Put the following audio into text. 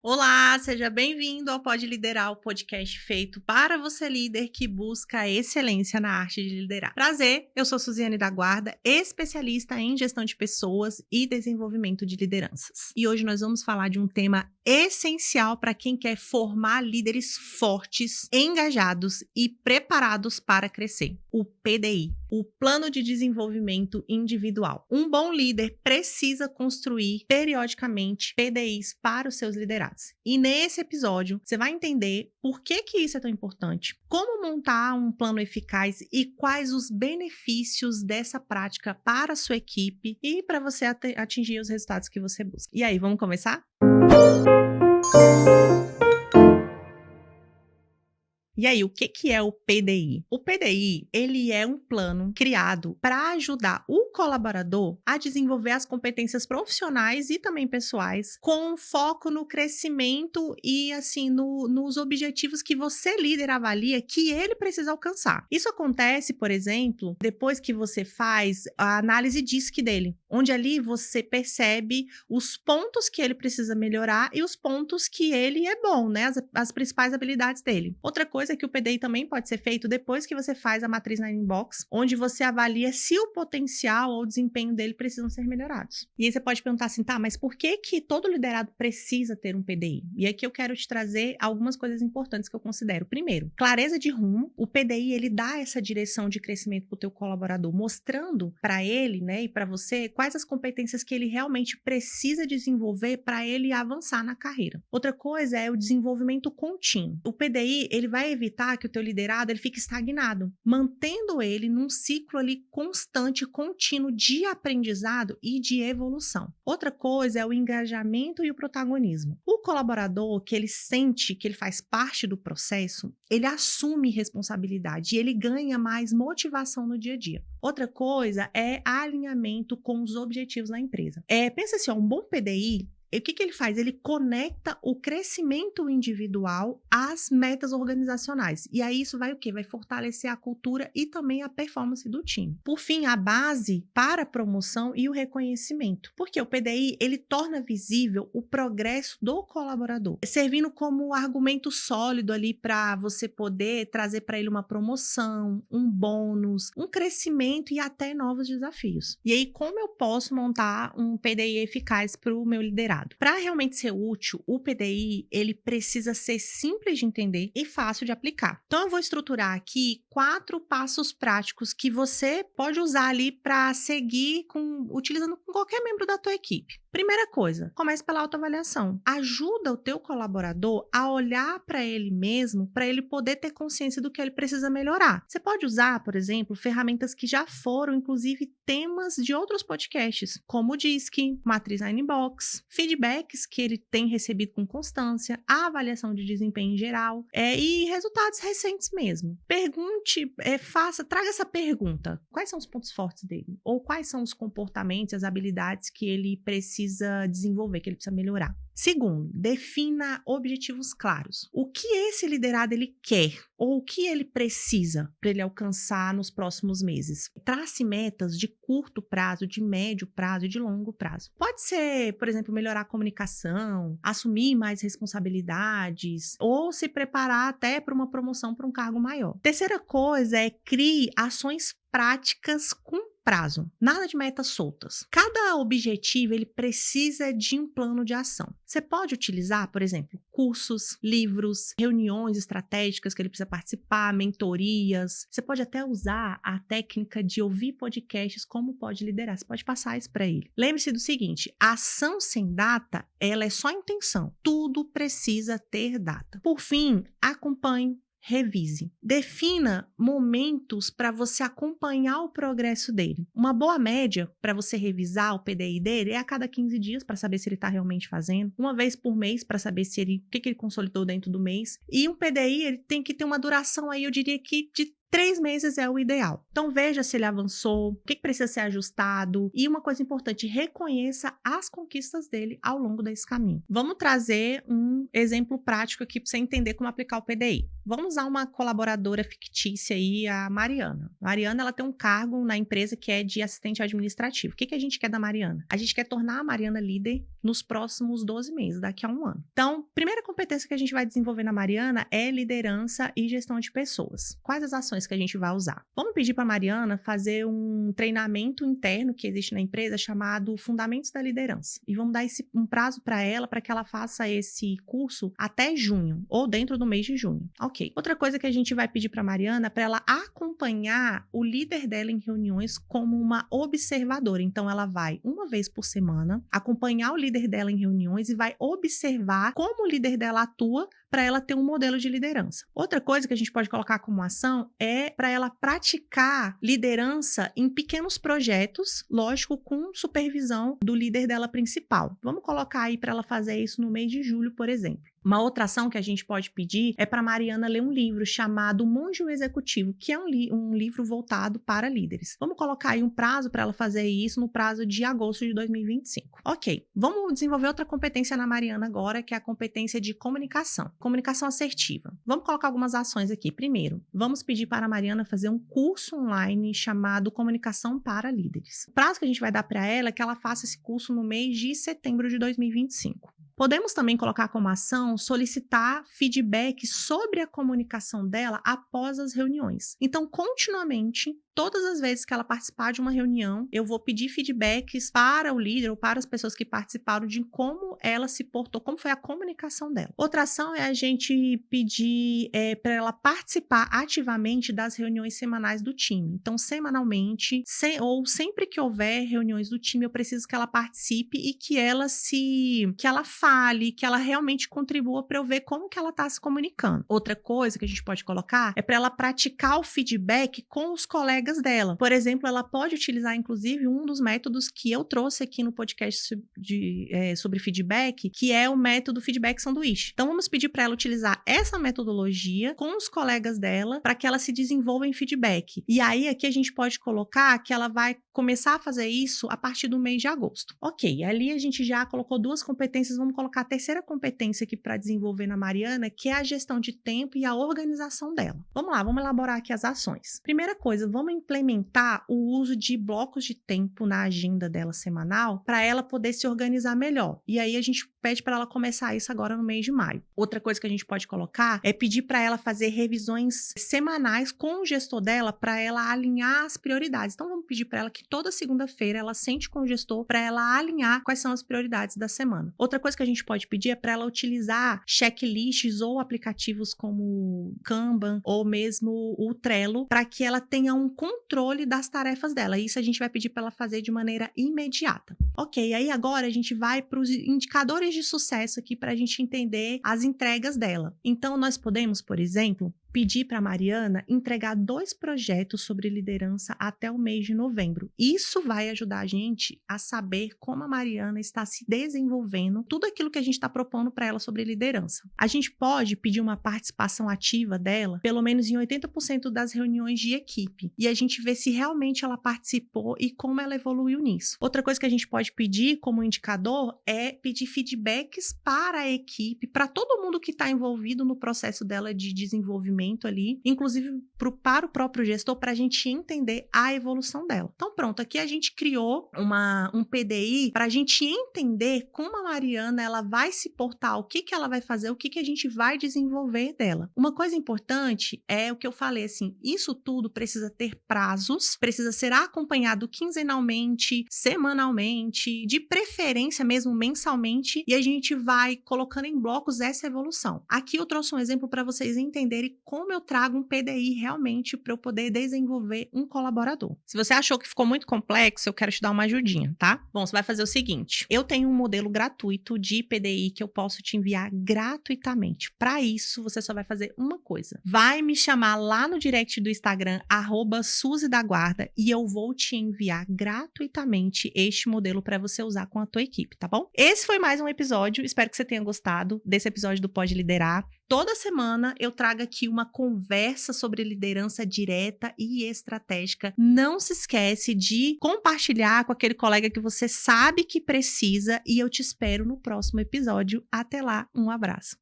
Olá, seja bem-vindo ao Pode Liderar, o podcast feito para você líder que busca excelência na arte de liderar. Prazer, eu sou Suziane da Guarda, especialista em gestão de pessoas e desenvolvimento de lideranças. E hoje nós vamos falar de um tema essencial para quem quer formar líderes fortes, engajados e preparados para crescer: o PDI, o Plano de Desenvolvimento Individual. Um bom líder precisa construir periodicamente PDIs para os seus liderados. E nesse episódio, você vai entender por que isso é tão importante, como montar um plano eficaz e quais os benefícios dessa prática para a sua equipe e para você atingir os resultados que você busca. E aí, vamos começar? E aí, o que é o PDI? O PDI, ele é um plano criado para ajudar o colaborador a desenvolver as competências profissionais e também pessoais, com foco no crescimento e, assim, nos objetivos que você, líder, avalia que ele precisa alcançar. Isso acontece, por exemplo, depois que você faz a análise DISC dele, onde ali você percebe os pontos que ele precisa melhorar e os pontos que ele é bom, né? As principais habilidades dele. Outra coisa é que o PDI também pode ser feito depois que você faz a matriz Nine Box, onde você avalia se o potencial ou o desempenho dele precisam ser melhorados. E aí você pode perguntar assim, tá, mas por que todo liderado precisa ter um PDI? E aqui eu quero te trazer algumas coisas importantes que eu considero. Primeiro, clareza de rumo. O PDI, ele dá essa direção de crescimento para o teu colaborador, mostrando para ele, né, e para você quais as competências que ele realmente precisa desenvolver para ele avançar na carreira. Outra coisa é o desenvolvimento contínuo. O PDI, ele vai evitar que o teu liderado ele fique estagnado, mantendo ele num ciclo ali constante, contínuo de aprendizado e de evolução. Outra coisa é o engajamento e o protagonismo. O colaborador que ele sente que ele faz parte do processo, ele assume responsabilidade e ele ganha mais motivação no dia a dia. Outra coisa é alinhamento com os objetivos da empresa. Pensa assim, um bom PDI, o que ele faz? Ele conecta o crescimento individual às metas organizacionais. E aí isso vai o quê? Vai fortalecer a cultura e também a performance do time. Por fim, a base para a promoção e o reconhecimento. Porque o PDI, ele torna visível o progresso do colaborador, servindo como argumento sólido ali para você poder trazer para ele uma promoção, um bônus, um crescimento e até novos desafios. E aí, como eu posso montar um PDI eficaz para o meu liderado? Para realmente ser útil, o PDI ele precisa ser simples de entender e fácil de aplicar. Então, eu vou estruturar aqui 4 passos práticos que você pode usar ali para seguir utilizando com qualquer membro da tua equipe. Primeira coisa, comece pela autoavaliação. Ajuda o teu colaborador a olhar para ele mesmo, para ele poder ter consciência do que ele precisa melhorar. Você pode usar, por exemplo, ferramentas que já foram, inclusive, temas de outros podcasts, como o DISC, Matriz Nine Box, feedbacks que ele tem recebido com constância, a avaliação de desempenho em geral, e resultados recentes mesmo. Pergunte, traga essa pergunta. Quais são os pontos fortes dele? Ou quais são os comportamentos, as habilidades que ele precisa desenvolver, que ele precisa melhorar? Segundo, defina objetivos claros. O que esse liderado ele quer ou o que ele precisa para ele alcançar nos próximos meses? Trace metas de curto prazo, de médio prazo e de longo prazo. Pode ser, por exemplo, melhorar a comunicação, assumir mais responsabilidades ou se preparar até para uma promoção para um cargo maior. Terceira coisa é crie ações práticas com prazo, nada de metas soltas. Cada objetivo ele precisa de um plano de ação. Você pode utilizar, por exemplo, cursos, livros, reuniões estratégicas que ele precisa participar, mentorias. Você pode até usar a técnica de ouvir podcasts como pode liderar. Você pode passar isso para ele. Lembre-se do seguinte, a ação sem data, ela é só intenção. Tudo precisa ter data. Por fim, acompanhe. Revise. Defina momentos para você acompanhar o progresso dele. Uma boa média para você revisar o PDI dele é a cada 15 dias para saber se ele está realmente fazendo. Uma vez por mês para saber se o que ele consolidou dentro do mês. E um PDI ele tem que ter uma duração aí, eu diria que de 3 meses é o ideal. Então, veja se ele avançou, o que precisa ser ajustado. E uma coisa importante, reconheça as conquistas dele ao longo desse caminho. Vamos trazer um um exemplo prático aqui para você entender como aplicar o PDI. Vamos usar uma colaboradora fictícia aí, a Mariana. A Mariana, ela tem um cargo na empresa que é de assistente administrativo. O que a gente quer da Mariana? A gente quer tornar a Mariana líder nos próximos 12 meses, daqui a um ano. Então, primeira competência que a gente vai desenvolver na Mariana é liderança e gestão de pessoas. Quais as ações que a gente vai usar? Vamos pedir para a Mariana fazer um treinamento interno que existe na empresa chamado Fundamentos da Liderança. E vamos dar um prazo para ela, para que ela faça esse curso até junho, ou dentro do mês de junho. Ok. Outra coisa que a gente vai pedir para a Mariana é para ela acompanhar o líder dela em reuniões como uma observadora. Então, ela vai, uma vez por semana, acompanhar o líder dela em reuniões e vai observar como o líder dela atua para ela ter um modelo de liderança. Outra coisa que a gente pode colocar como ação é para ela praticar liderança em pequenos projetos, lógico, com supervisão do líder dela principal. Vamos colocar aí para ela fazer isso no mês de julho, por exemplo. Uma outra ação que a gente pode pedir é para a Mariana ler um livro chamado Monge o Executivo, que é um livro voltado para líderes. Vamos colocar aí um prazo para ela fazer isso no prazo de agosto de 2025. Ok, vamos desenvolver outra competência na Mariana agora, que é a competência de comunicação. Comunicação assertiva. Vamos colocar algumas ações aqui. Primeiro, vamos pedir para a Mariana fazer um curso online chamado Comunicação para Líderes. O prazo que a gente vai dar para ela é que ela faça esse curso no mês de setembro de 2025. Podemos também colocar como ação solicitar feedback sobre a comunicação dela após as reuniões. Então, continuamente, todas as vezes que ela participar de uma reunião, eu vou pedir feedbacks para o líder ou para as pessoas que participaram de como ela se portou, como foi a comunicação dela. Outra ação é a gente pedir para ela participar ativamente das reuniões semanais do time. Então, semanalmente, ou sempre que houver reuniões do time, eu preciso que ela participe e que ela fale, que ela realmente contribua para eu ver como que ela está se comunicando. Outra coisa que a gente pode colocar é para ela praticar o feedback com os colegas dela. Por exemplo, ela pode utilizar, inclusive, um dos métodos que eu trouxe aqui no podcast sobre feedback, que é o método feedback sanduíche. Então, vamos pedir para ela utilizar essa metodologia com os colegas dela para que ela se desenvolva em feedback. E aí, aqui a gente pode colocar que ela vai começar a fazer isso a partir do mês de agosto. Ok, ali a gente já colocou duas competências, vamos colocar a terceira competência aqui para desenvolver na Mariana, que é a gestão de tempo e a organização dela. Vamos lá, vamos elaborar aqui as ações. Primeira coisa, vamos implementar o uso de blocos de tempo na agenda dela semanal para ela poder se organizar melhor. E aí a gente pede para ela começar isso agora no mês de maio. Outra coisa que a gente pode colocar é pedir para ela fazer revisões semanais com o gestor dela para ela alinhar as prioridades. Então vamos pedir para ela que toda segunda-feira ela sente com o gestor para ela alinhar quais são as prioridades da semana. Outra coisa que a gente pode pedir é para ela utilizar checklists ou aplicativos como Kanban ou mesmo o Trello para que ela tenha um controle das tarefas dela. Isso a gente vai pedir para ela fazer de maneira imediata. Ok, aí agora a gente vai para os indicadores de sucesso aqui para a gente entender as entregas dela. Então, nós podemos, por exemplo, pedir para a Mariana entregar 2 projetos sobre liderança até o mês de novembro. Isso vai ajudar a gente a saber como a Mariana está se desenvolvendo, tudo aquilo que a gente está propondo para ela sobre liderança. A gente pode pedir uma participação ativa dela, pelo menos em 80% das reuniões de equipe, e a gente vê se realmente ela participou e como ela evoluiu nisso. Outra coisa que a gente pode pedir como indicador é pedir feedbacks para a equipe, para todo mundo que está envolvido no processo dela de desenvolvimento ali, inclusive para o próprio gestor, para a gente entender a evolução dela. Então pronto, aqui a gente criou um PDI para a gente entender como a Mariana ela vai se portar, o que ela vai fazer, o que a gente vai desenvolver dela. Uma coisa importante é o que eu falei, assim, isso tudo precisa ter prazos, precisa ser acompanhado quinzenalmente, semanalmente, de preferência mesmo mensalmente, e a gente vai colocando em blocos essa evolução. Aqui eu trouxe um exemplo para vocês entenderem como eu trago um PDI realmente para eu poder desenvolver um colaborador. Se você achou que ficou muito complexo, eu quero te dar uma ajudinha, tá? Bom, você vai fazer o seguinte, eu tenho um modelo gratuito de PDI que eu posso te enviar gratuitamente. Para isso, você só vai fazer uma coisa. Vai me chamar lá no direct do Instagram, @SuzyDaGuarda, e eu vou te enviar gratuitamente este modelo para você usar com a tua equipe, tá bom? Esse foi mais um episódio, espero que você tenha gostado desse episódio do Pode Liderar. toda semana eu trago aqui uma conversa sobre liderança direta e estratégica. Não se esquece de compartilhar com aquele colega que você sabe que precisa e eu te espero no próximo episódio. Até lá, um abraço.